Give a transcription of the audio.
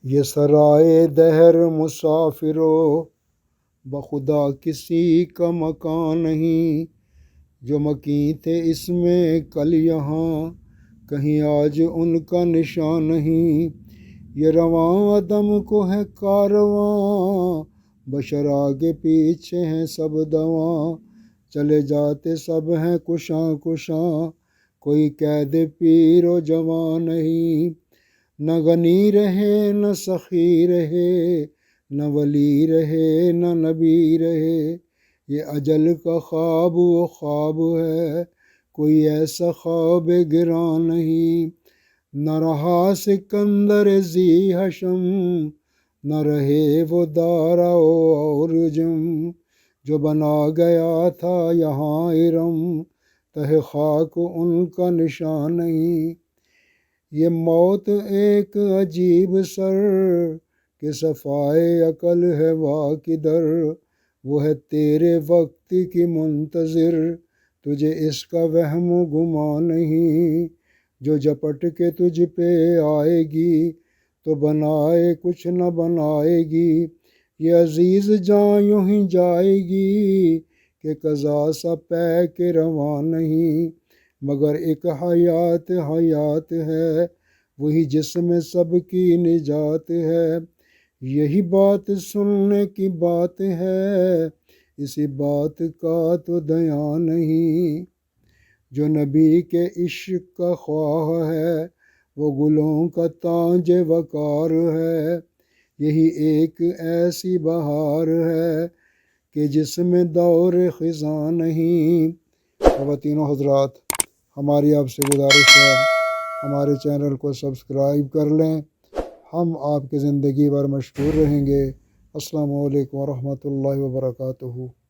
یہ سرائے دہر مسافرو بخدا کسی کا مکان نہیں، جو مکین تھے اس میں کل یہاں کہیں آج ان کا نشان نہیں۔ یہ رواں عدم کو ہے کارواں، بشر آگے پیچھے ہیں سب دواں، چلے جاتے سب ہیں کشاں کشاں، کوئی قید پیر و جوان نہیں۔ نہ غنی رہے نہ سخی رہے، نہ ولی رہے نہ نبی رہے، یہ اجل کا خواب وہ خواب ہے، کوئی ایسا خواب گراں نہیں۔ نہ رہا سکندر ذی حشم، نہ رہے وہ دارا اور جم، جو بنا گیا تھا یہاں ارم، تہ خاک ان کا نشان نہیں۔ یہ موت ایک عجیب سر کہ صفائے عقل ہے واہ کدھر، وہ ہے تیرے وقت کی منتظر، تجھے اس کا وہم و گمان نہیں۔ جو جپٹ کے تجھ پہ آئے گی تو بنائے کچھ نہ بنائے گی، یہ عزیز جاں یوں ہی جائے گی کہ قضا سا پے کے رواں نہیں۔ مگر ایک حیات حیات ہے، وہی جس میں سب کی نجات ہے، یہی بات سننے کی بات ہے، اسی بات کا تو دیان نہیں۔ جو نبی کے عشق کا خواہ ہے، وہ گلوں کا تاج وقار ہے، یہی ایک ایسی بہار ہے کہ جس میں دور خزاں نہیں۔ خواتین و حضرات، ہماری آپ سے گزارش ہے ہمارے چینل کو سبسکرائب کر لیں، ہم آپ کی زندگی بھر مشکور رہیں گے۔ السلام علیکم ورحمۃ اللہ وبرکاتہ۔